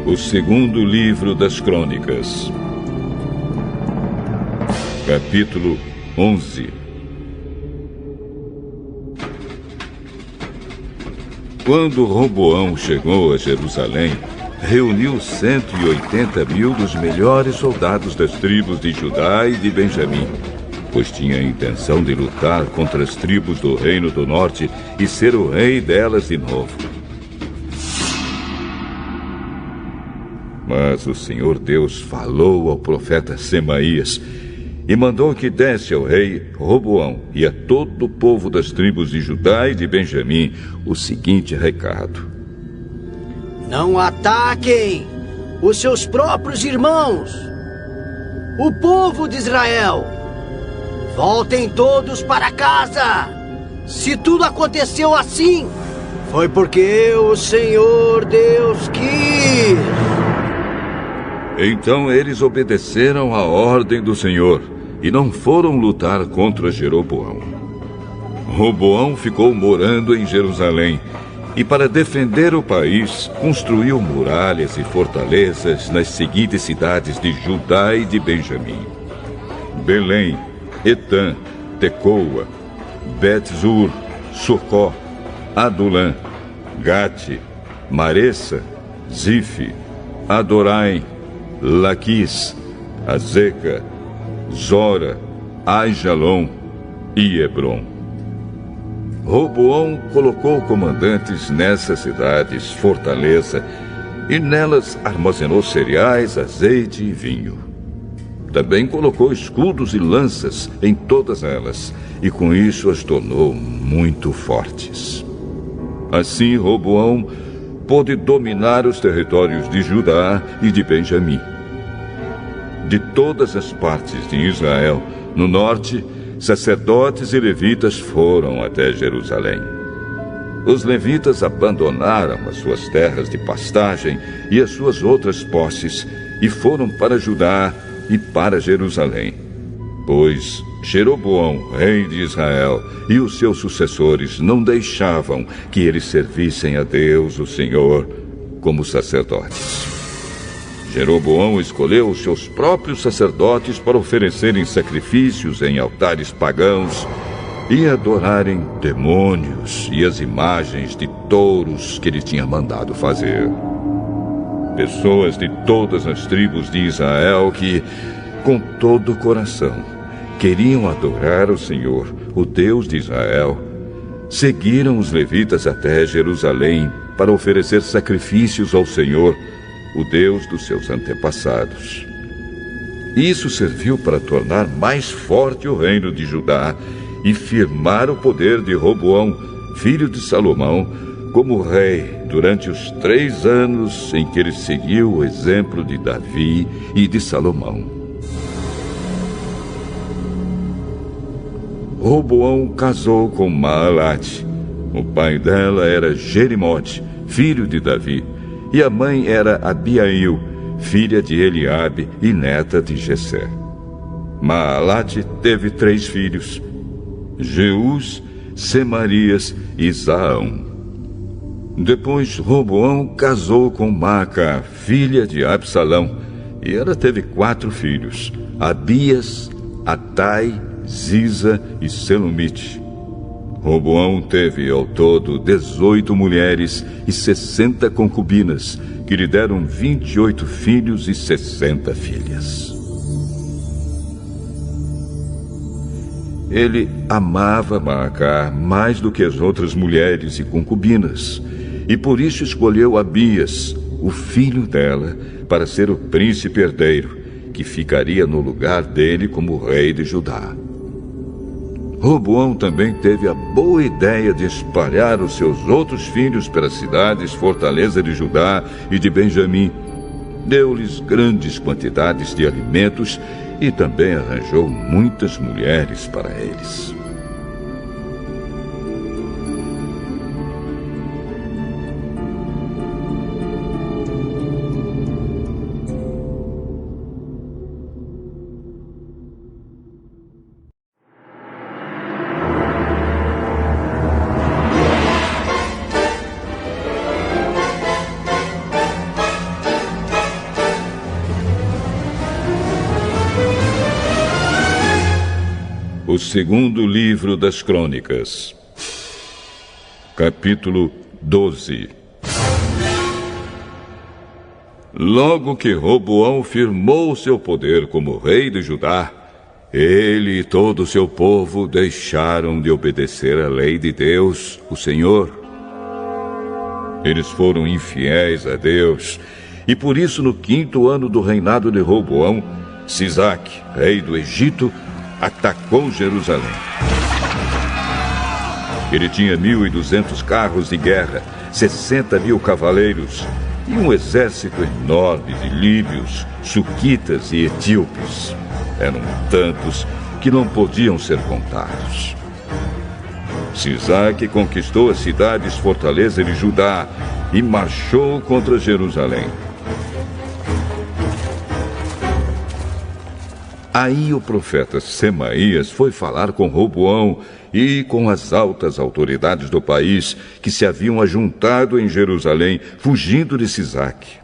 O segundo livro das Crônicas. Capítulo 11. Quando Roboão chegou a Jerusalém, reuniu 180.000 dos melhores soldados das tribos de Judá e de Benjamim, pois tinha a intenção de lutar contra as tribos do Reino do Norte e ser o rei delas de novo. Mas o Senhor Deus falou ao profeta Semaías e mandou que desse ao rei Roboão e a todo o povo das tribos de Judá e de Benjamim o seguinte recado: não ataquem os seus próprios irmãos, o povo de Israel. Voltem todos para casa. Se tudo aconteceu assim, foi porque o Senhor Deus quis. Então eles obedeceram à ordem do Senhor e não foram lutar contra Jeroboão. Roboão ficou morando em Jerusalém e, para defender o país, construiu muralhas e fortalezas nas seguintes cidades de Judá e de Benjamim: Belém, Etã, Tecoa, Bet-zur, Socó, Adulã, Gate, Maressa, Zife, Adorai, Laquis, Azeca, Zora, Aijalon e Hebron. Roboão colocou comandantes nessas cidades fortaleza e nelas armazenou cereais, azeite e vinho. Também colocou escudos e lanças em todas elas e com isso as tornou muito fortes. Assim Roboão pôde dominar os territórios de Judá e de Benjamim. De todas as partes de Israel, no norte, sacerdotes e levitas foram até Jerusalém. Os levitas abandonaram as suas terras de pastagem e as suas outras posses e foram para Judá e para Jerusalém, pois Jeroboão, rei de Israel, e os seus sucessores não deixavam que eles servissem a Deus, o Senhor, como sacerdotes. Jeroboão escolheu os seus próprios sacerdotes para oferecerem sacrifícios em altares pagãos e adorarem demônios e as imagens de touros que ele tinha mandado fazer. Pessoas de todas as tribos de Israel que, com todo o coração, queriam adorar o Senhor, o Deus de Israel, seguiram os levitas até Jerusalém para oferecer sacrifícios ao Senhor, o Deus dos seus antepassados. Isso serviu para tornar mais forte o reino de Judá e firmar o poder de Roboão, filho de Salomão, como rei durante os 3 anos em que ele seguiu o exemplo de Davi e de Salomão. Roboão casou com Maalate. O pai dela era Jerimote, filho de Davi, e a mãe era Abiail, filha de Eliabe e neta de Jessé. Maalate teve 3 filhos: Jeús, Semarias e Zaão. Depois Roboão casou com Maaca, filha de Absalão, e ela teve 4 filhos: Abias, Atai, Ziza e Selomite. Roboão teve ao todo 18 mulheres e 60 concubinas, que lhe deram 28 filhos e 60 filhas. Ele amava Maaca mais do que as outras mulheres e concubinas, e por isso escolheu Abias, o filho dela, para ser o príncipe herdeiro, que ficaria no lugar dele como rei de Judá. Roboão também teve a boa ideia de espalhar os seus outros filhos pelas cidades fortaleza de Judá e de Benjamim. Deu-lhes grandes quantidades de alimentos e também arranjou muitas mulheres para eles. segundo livro das Crônicas, capítulo 12. Logo que Roboão firmou seu poder como rei de Judá, ele e todo o seu povo deixaram de obedecer à lei de Deus, o Senhor. Eles foram infiéis a Deus, e por isso no 5º ano do reinado de Roboão, Sisaque, rei do Egito, atacou Jerusalém. Ele tinha 1.200 carros de guerra, 60.000 cavaleiros e um exército enorme de líbios, suquitas e etíopes. Eram tantos que não podiam ser contados. Sisaque conquistou as cidades fortaleza de Judá e marchou contra Jerusalém. Aí o profeta Semaías foi falar com Roboão e com as altas autoridades do país que se haviam ajuntado em Jerusalém, fugindo de Sisaque.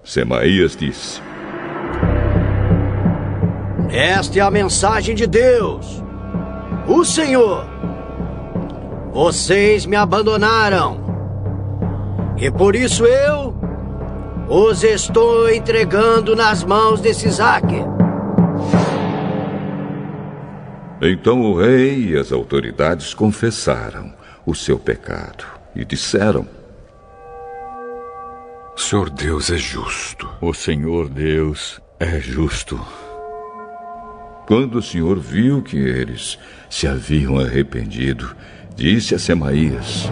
Semaías disse: Esta é a mensagem de Deus, o Senhor. Vocês me abandonaram, e por isso eu os estou entregando nas mãos de Sisaque. Então o rei e as autoridades confessaram o seu pecado e disseram: Senhor Deus é justo. O Senhor Deus é justo. Quando o Senhor viu que eles se haviam arrependido, disse a Semaías: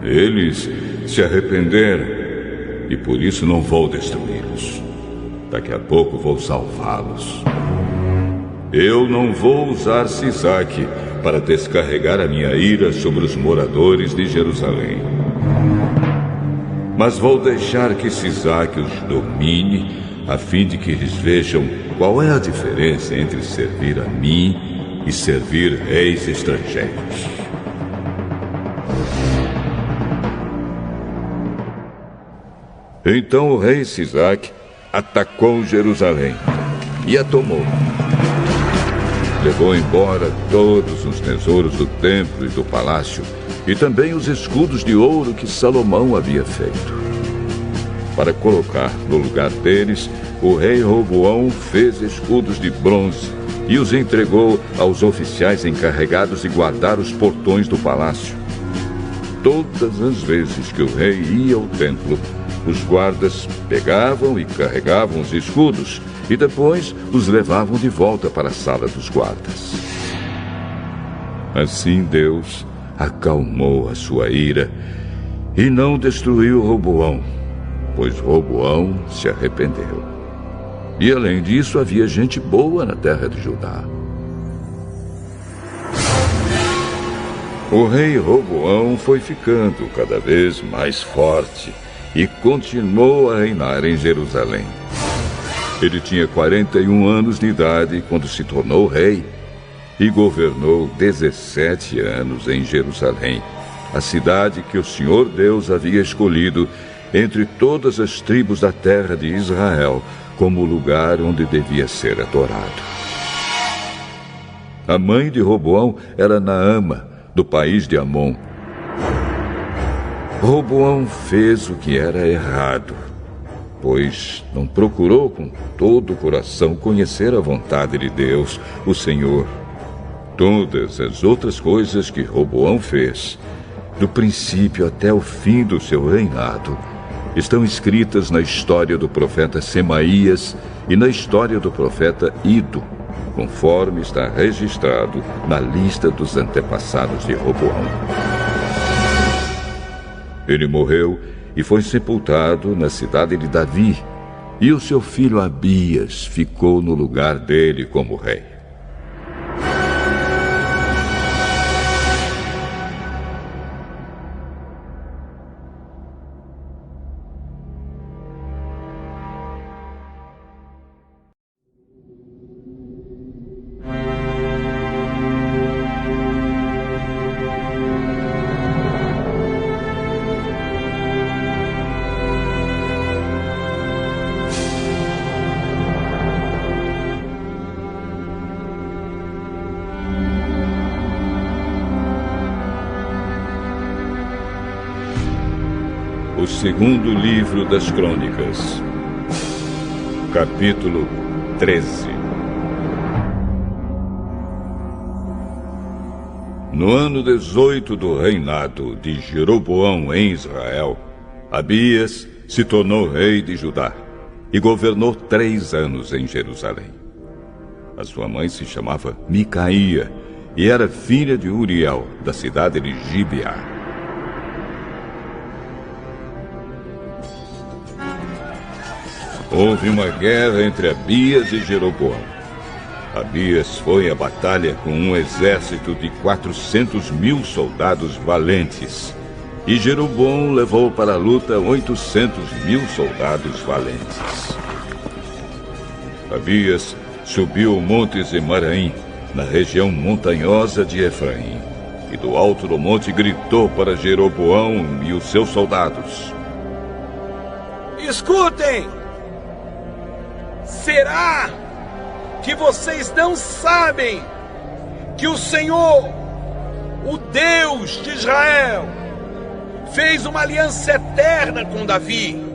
Eles se arrependeram e por isso não vou destruí-los. Daqui a pouco vou salvá-los. Eu não vou usar Sisaque para descarregar a minha ira sobre os moradores de Jerusalém. Mas vou deixar que Sisaque os domine, a fim de que eles vejam qual é a diferença entre servir a mim e servir reis estrangeiros. Então o rei Sisaque atacou Jerusalém e a tomou. Levou embora todos os tesouros do templo e do palácio, e também os escudos de ouro que Salomão havia feito. Para colocar no lugar deles, o rei Roboão fez escudos de bronze e os entregou aos oficiais encarregados de guardar os portões do palácio. Todas as vezes que o rei ia ao templo, os guardas pegavam e carregavam os escudos e depois os levavam de volta para a sala dos guardas. Assim Deus acalmou a sua ira e não destruiu Roboão, pois Roboão se arrependeu. E além disso, havia gente boa na terra de Judá. O rei Roboão foi ficando cada vez mais forte e continuou a reinar em Jerusalém. Ele tinha 41 anos de idade quando se tornou rei e governou 17 anos em Jerusalém, a cidade que o Senhor Deus havia escolhido entre todas as tribos da terra de Israel como lugar onde devia ser adorado. A mãe de Roboão era Naama, do país de Amon. Roboão fez o que era errado, pois não procurou com todo o coração conhecer a vontade de Deus, o Senhor. Todas as outras coisas que Roboão fez, do princípio até o fim do seu reinado, estão escritas na história do profeta Semaías e na história do profeta Ido, conforme está registrado na lista dos antepassados de Roboão. Ele morreu e foi sepultado na cidade de Davi, e o seu filho Abias ficou no lugar dele como rei. O segundo livro das Crônicas, capítulo 13. No ano 18 do reinado de Jeroboão em Israel, Abias se tornou rei de Judá e governou 3 anos em Jerusalém. A sua mãe se chamava Micaía e era filha de Uriel, da cidade de Gibeá. Houve uma guerra entre Abias e Jeroboão. Abias foi à batalha com um exército de 400.000 soldados valentes. E Jeroboão levou para a luta 800.000 soldados valentes. Abias subiu o monte Zemaraim, na região montanhosa de Efraim. E do alto do monte gritou para Jeroboão e os seus soldados: Escutem! Será que vocês não sabem que o Senhor, o Deus de Israel, fez uma aliança eterna com Davi,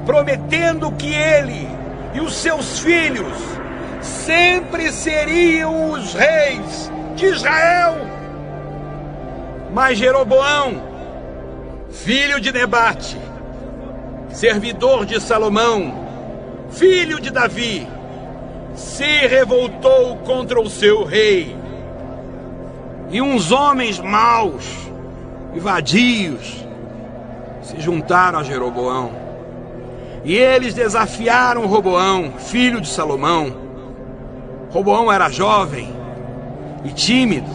prometendo que ele e os seus filhos sempre seriam os reis de Israel? Mas Jeroboão, filho de Nebate, servidor de Salomão, filho de Davi, se revoltou contra o seu rei. E uns homens maus e vadios se juntaram a Jeroboão. E eles desafiaram Roboão, filho de Salomão. Roboão era jovem e tímido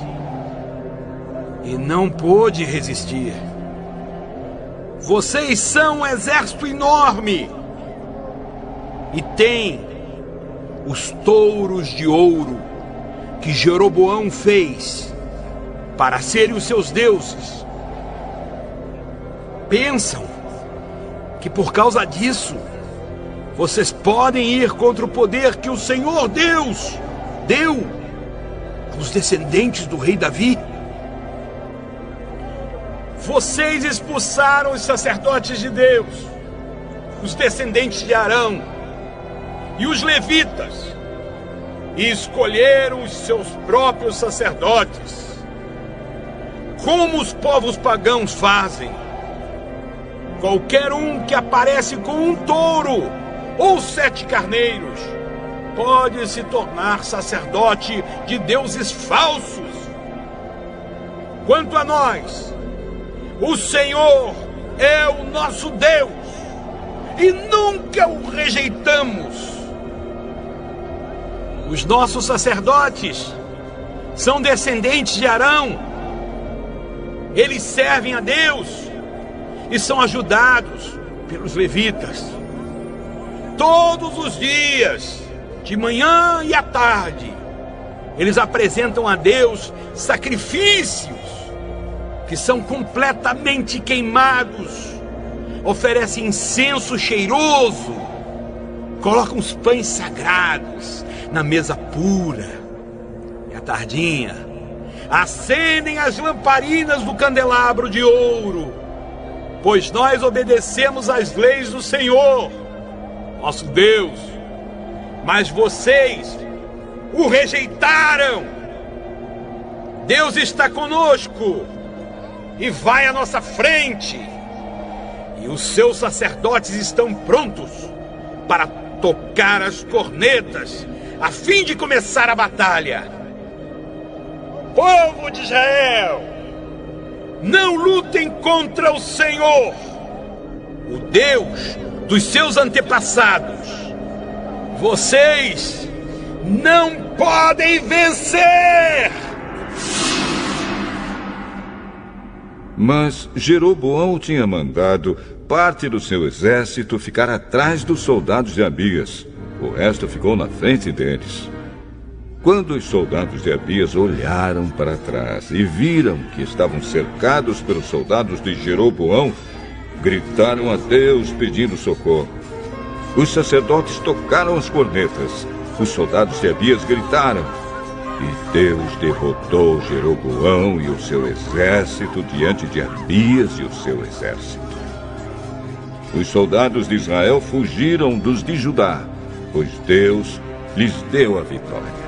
e não pôde resistir. Vocês são um exército enorme e tem os touros de ouro que Jeroboão fez para serem os seus deuses. Pensam que por causa disso vocês podem ir contra o poder que o Senhor Deus deu aos descendentes do rei Davi? Vocês expulsaram os sacerdotes de Deus, os descendentes de Arão e os levitas, e escolheram os seus próprios sacerdotes, como os povos pagãos fazem. Qualquer um que aparece com um touro ou 7 carneiros pode se tornar sacerdote de deuses falsos. Quanto a nós, o Senhor é o nosso Deus e nunca o rejeitamos. Os nossos sacerdotes são descendentes de Arão. Eles servem a Deus e são ajudados pelos levitas. Todos os dias, de manhã e à tarde, eles apresentam a Deus sacrifícios que são completamente queimados, oferecem incenso cheiroso, colocam os pães sagrados na mesa pura, e à tardinha acendem as lamparinas do candelabro de ouro, pois nós obedecemos às leis do Senhor, nosso Deus. Mas vocês o rejeitaram. Deus está conosco e vai à nossa frente, e os seus sacerdotes estão prontos para tocar as cornetas a fim de começar a batalha. Povo de Israel, não lutem contra o Senhor, o Deus dos seus antepassados. Vocês não podem vencer! Mas Jeroboão tinha mandado parte do seu exército ficar atrás dos soldados de Abias. O resto ficou na frente deles. Quando os soldados de Abias olharam para trás e viram que estavam cercados pelos soldados de Jeroboão, gritaram a Deus pedindo socorro. Os sacerdotes tocaram as cornetas. Os soldados de Abias gritaram. E Deus derrotou Jeroboão e o seu exército diante de Abias e o seu exército. Os soldados de Israel fugiram dos de Judá, pois Deus lhes deu a vitória.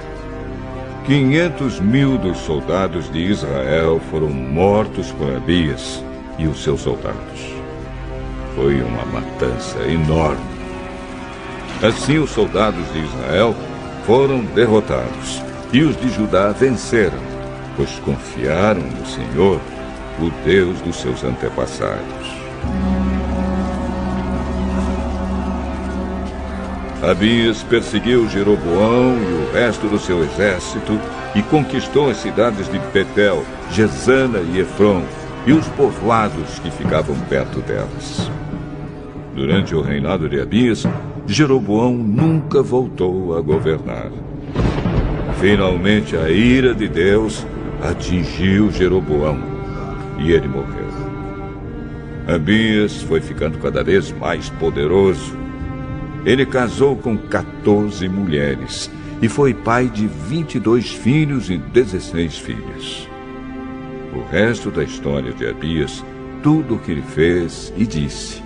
500.000 dos soldados de Israel foram mortos por Abias e os seus soldados. Foi uma matança enorme. Assim os soldados de Israel foram derrotados e os de Judá venceram, pois confiaram no Senhor, o Deus dos seus antepassados. Abias perseguiu Jeroboão e o resto do seu exército e conquistou as cidades de Betel, Gesana e Efron e os povoados que ficavam perto delas. Durante o reinado de Abias, Jeroboão nunca voltou a governar. Finalmente a ira de Deus atingiu Jeroboão e ele morreu. Abias foi ficando cada vez mais poderoso. Ele casou com 14 mulheres e foi pai de 22 filhos e 16 filhas. O resto da história de Abias, tudo o que ele fez e disse,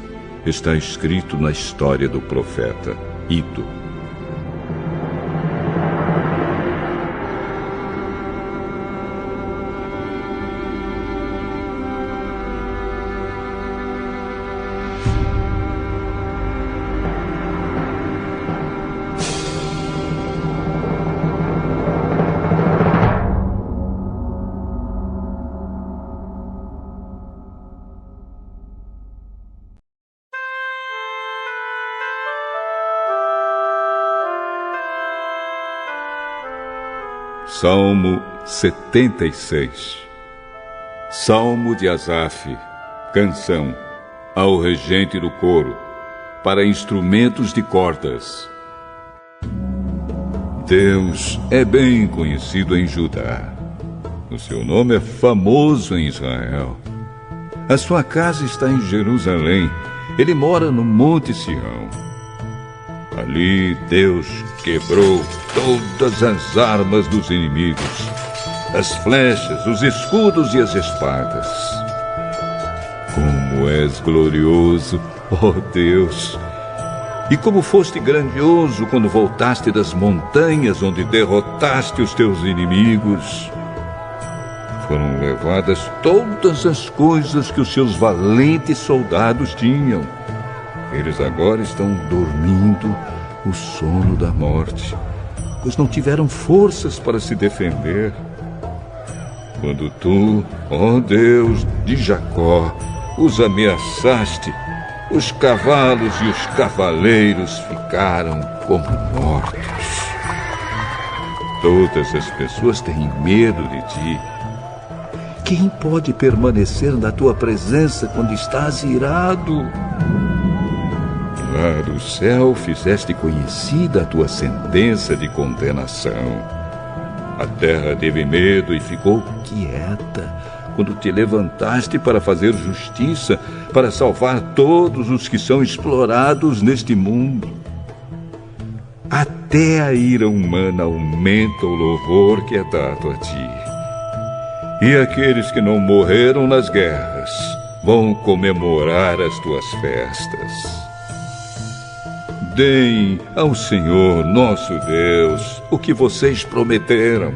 está escrito na história do profeta Ido. Salmo 76. Salmo de Asaf, canção, ao regente do coro, para instrumentos de cordas. Deus é bem conhecido em Judá. O seu nome é famoso em Israel. A sua casa está em Jerusalém. Ele mora no Monte Sião. Ali Deus quebrou todas as armas dos inimigos, as flechas, os escudos e as espadas. Como és glorioso, ó Deus! E como foste grandioso quando voltaste das montanhas onde derrotaste os teus inimigos. Foram levadas todas as coisas que os seus valentes soldados tinham. Eles agora estão dormindo o sono da morte, pois não tiveram forças para se defender. Quando tu, ó Deus de Jacó, os ameaçaste, os cavalos e os cavaleiros ficaram como mortos. Todas as pessoas têm medo de ti. Quem pode permanecer na tua presença quando estás irado? Lá do céu fizeste conhecida a tua sentença de condenação. A terra teve medo e ficou quieta quando te levantaste para fazer justiça, para salvar todos os que são explorados neste mundo. Até a ira humana aumenta o louvor que é dado a ti. E aqueles que não morreram nas guerras vão comemorar as tuas festas. Deem ao Senhor, nosso Deus, o que vocês prometeram.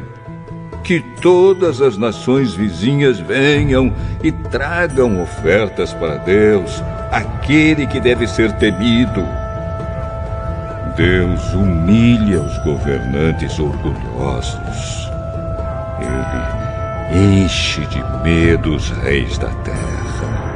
Que todas as nações vizinhas venham e tragam ofertas para Deus, aquele que deve ser temido. Deus humilha os governantes orgulhosos. Ele enche de medo os reis da terra.